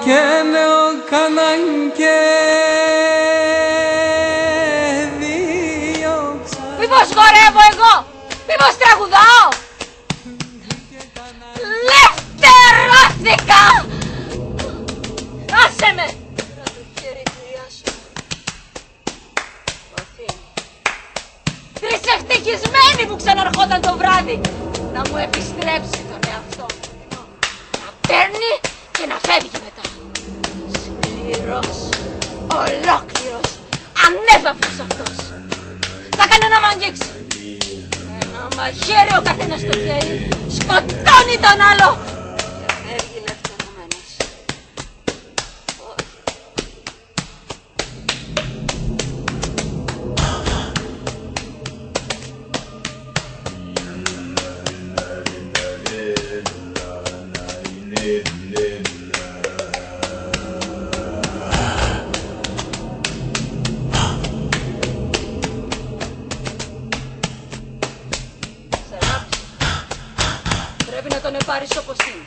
Και λέω κανάν και δίωξα. Μήπως χορεύω εγώ, μήπως τραγουδάω. Λευτερώθηκα. Άσε με. Πήρα το χέρι κυρία σου. Αφήνει. Τρισευτυχισμένη που ξαναρχόταν το βράδυ να μου επιστρέψει τον εαυτό μου. Να παίρνει και να φεύγει μετά. Σκληρός, ολόκληρος, ανέβαυλος αυτός. Θα κάνει να μ' αγγίξει. Ένα μαχαίρι ο καθένας στο χέρι σκοτώνει τον άλλο και φεύγει λευτερωμένος. Όχι. Πρέπει να τον επάρεις όπως είναι.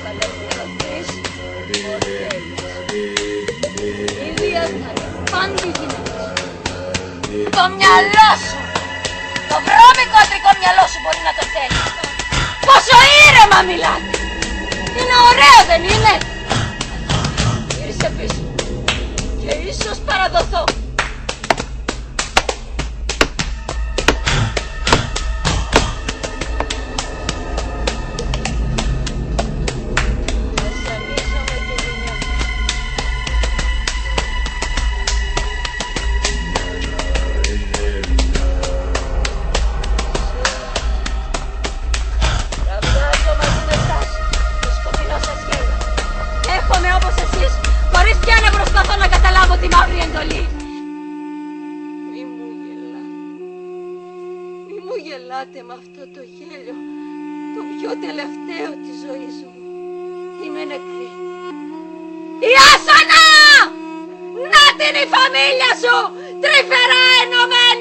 Θα ελευθερωθείς ως θέλεις. Ίδια θα είναι πάντα η γυναίκα σου. Το μυαλό σου, το βρώμικο αντρικό μυαλό σου μπορεί να το θέλει. Πόσο ήρεμα μιλάτε. Είναι ωραίο δεν είναι? Γύρισε πίσω και ίσως παραδοθώ. Όπως εσείς, χωρίς πια να προσπαθώ να καταλάβω τη μαύρη εντολή. Μη μου γελάτε με αυτό το γέλιο, το πιο τελευταίο της ζωής μου. Είμαι νεκρή. Η Άσανα! Να την η φαμίλια σου, τρυφερά ενωμένη!